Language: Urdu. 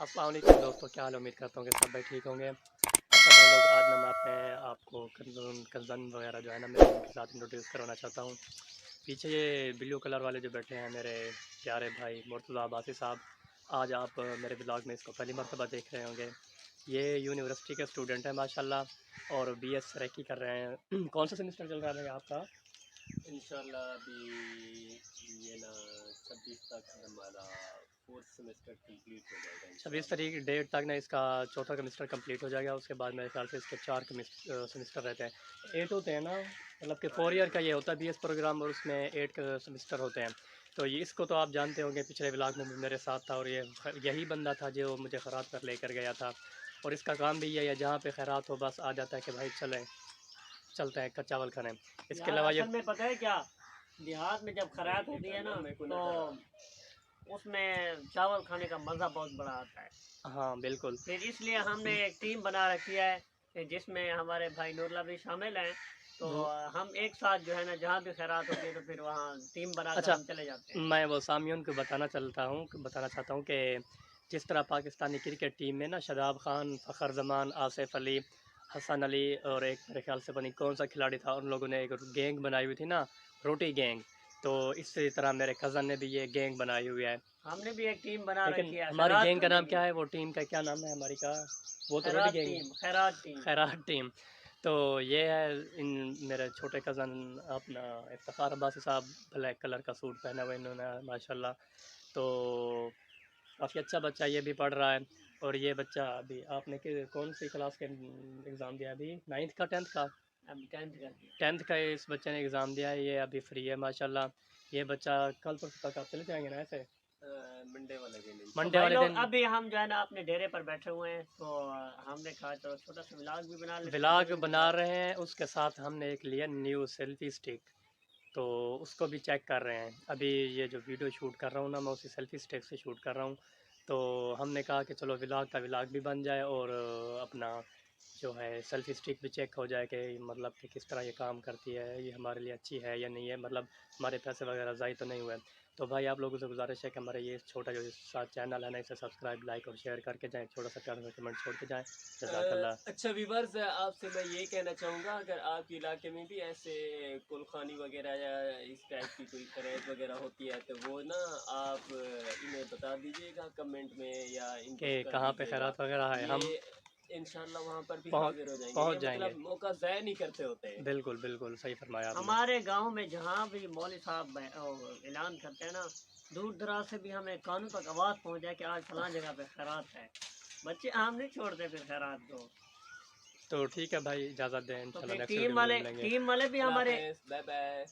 السلام علیکم دوستوں، کیا حال؟ امید کرتا ہوں کہ سب بھائی ٹھیک ہوں گے۔ اچھا بھائی لوگ، آج میں اپنے آپ کو کنزن وغیرہ جو ہے نا میں ان کے ساتھ انٹروڈیوس کروانا چاہتا ہوں۔ پیچھے یہ بلیو کلر والے جو بیٹھے ہیں میرے پیارے بھائی مرتضیٰ عباسی صاحب، آج آپ میرے بلاگ میں اس کو پہلی مرتبہ دیکھ رہے ہوں گے۔ یہ یونیورسٹی کے اسٹوڈنٹ ہیں ماشاءاللہ، اور بی ایس ریکی کر رہے ہیں۔ کون سا سیمسٹر چل رہا ہے آپ کا؟ انشاءاللہ ابھی یہ نا 26 تک ہمارا 4th سیمسٹر کمپلیٹ ہو جائے گا 26 تاریخ ڈیٹ تک نا اس کا چوتھا سیمسٹر کمپلیٹ ہو جائے گا۔ اس کے بعد میرے خیال سے اس کے 4 سیمسٹر رہتے ہیں، 8 ہوتے ہیں نا، مطلب کہ 4 ایئر کا یہ ہوتا ہے بی ایس پروگرام، اور اس میں 8 سیمسٹر ہوتے ہیں۔ تو یہ اس کو تو آپ جانتے ہوں گے، پچھلے ولاگ میں بھی میرے ساتھ تھا، اور یہی بندہ تھا جو مجھے خیرات پر لے کر گیا تھا، اور اس کا کام بھی یہ ہے جہاں پہ خیرات ہو بس آ جاتا ہے کہ بھائی چلتے ہیں چاول کھانے۔ اس کے علاوہ اصل میں پتہ ہے کیا، دیہات میں جب خیرات ہوتی ہے نا تو اس میں چاول کھانے کا مزہ بہت بڑا آتا ہے۔ ہاں بالکل، پھر اس لیے ہم نے ایک ٹیم بنا رکھی ہے جس میں ہمارے بھائی نور اللہ بھی شامل ہیں، تو ہم ایک ساتھ جو ہے نا جہاں بھی خیرات ہوتی ہے تو پھر وہاں ٹیم بنا کر اچھا ہم چلے جاتے ہیں۔ میں وہ سامیون کو بتانا چاہتا ہوں کہ جس طرح پاکستانی کرکٹ ٹیم میں نا شاداب خان، فخر زمان، آصف علی، حسن علی، اور ایک میرے خیال سے بنی کون سا کھلاڑی تھا، ان لوگوں نے ایک گینگ بنائی ہوئی تھی نا، روٹی گینگ، تو اسی طرح میرے کزن نے بھی یہ گینگ بنائی ہوئی ہے۔ ہم نے بھی ایک ٹیم بنا لیکن رکھی ہے ہماری گینگ کا نام کیا ہے؟ وہ ٹیم کا کیا نام ہے ہماری کا؟ وہ تو روٹی خیرات گینگ، ٹیم، خیرات ٹیم۔ خیرات ٹیم۔ تو یہ ہے ان میرے چھوٹے کزن اپنا افتخار عباسی صاحب، بلیک کلر کا سوٹ پہنا ہوا انہوں نے ماشاءاللہ، تو کافی اچھا بچہ یہ بھی پڑھ رہا ہے۔ اور یہ بچہ ابھی آپ نے کون سی کلاس کے ایگزام دیا؟ ابھی 9th کا 10th کا؟ اب 10th کا 10th کا اس بچے نے ایگزام دیا ہے، یہ ابھی فری ہے ماشاءاللہ۔ یہ بچہ کل پرسوں تک آپ چلے جائیں گے نا ایسے؟ منڈے والے دن منڈے بھائی والے لوگ دن ابھی ہم جو ہے نا اپنے ڈیرے پر بیٹھے ہوئے ہیں، تو ہم نے کہا چلو چھوٹا سا ولاگ بھی بنا لیتے ہیں۔ ولاگ بنا رہے ہیں، اس کے ساتھ ہم نے ایک لیا نیو سیلفی سٹک، تو اس کو بھی چیک کر رہے ہیں۔ ابھی یہ جو ویڈیو شوٹ کر رہا ہوں نا میں اسی سیلفی سٹک سے شوٹ کر رہا ہوں، تو ہم نے کہا کہ چلو ولاگ کا ولاگ بھی بن جائے، اور اپنا جو ہے سیلفی سٹک بھی چیک ہو جائے کہ مطلب کہ کس طرح یہ کام کرتی ہے، یہ ہمارے لیے اچھی ہے یا نہیں ہے، مطلب ہمارے پیسے وغیرہ ضائع تو نہیں ہوئے۔ تو بھائی آپ لوگوں سے گزارش ہے کہ ہمارے یہ چھوٹا جو ساتھ چینل ہے نا اسے سبسکرائب، لائک اور شیئر کر کے جائیں، چھوٹا سا پیارا سا کمنٹ چھوڑ کے جائیں۔ جزاک اللہ۔ اچھا ویورز، آپ سے میں یہ کہنا چاہوں گا، اگر آپ کے علاقے میں بھی ایسے کلخانی وغیرہ یا اس ٹائپ کی کوئی خرید وغیرہ ہوتی ہے تو وہ نا آپ انہیں بتا دیجیے گا کمنٹ میں، یا ان کہ کہاں پہ خیرات وغیرہ ہے، ہم انشاءاللہ وہاں پر بھی پہنچ حاضر ہو جائیں گے۔ پہنچ یہ جائیں گے۔ مطلب موقع ضائع نہیں کرتے ہوتے ہیں۔ بالکل بالکل صحیح فرمایا آپ نے۔ ہمارے گاؤں میں جہاں بھی مولوی صاحب اعلان کرتے ہیں نا، دور دراز سے بھی ہمیں کانوں تک آواز پہنچ جائے کہ آج فلاں جگہ پہ خیرات ہے، بچے عام نہیں چھوڑتے پھر خیرات کو۔ تو ٹھیک ہے بھائی، اجازت دیں، تو انشاءاللہ پھر نیکسٹ ویڈیو میں ملیں گے۔ ٹیم والے بھی اللہ ہمارے حافظ، بائے بائے۔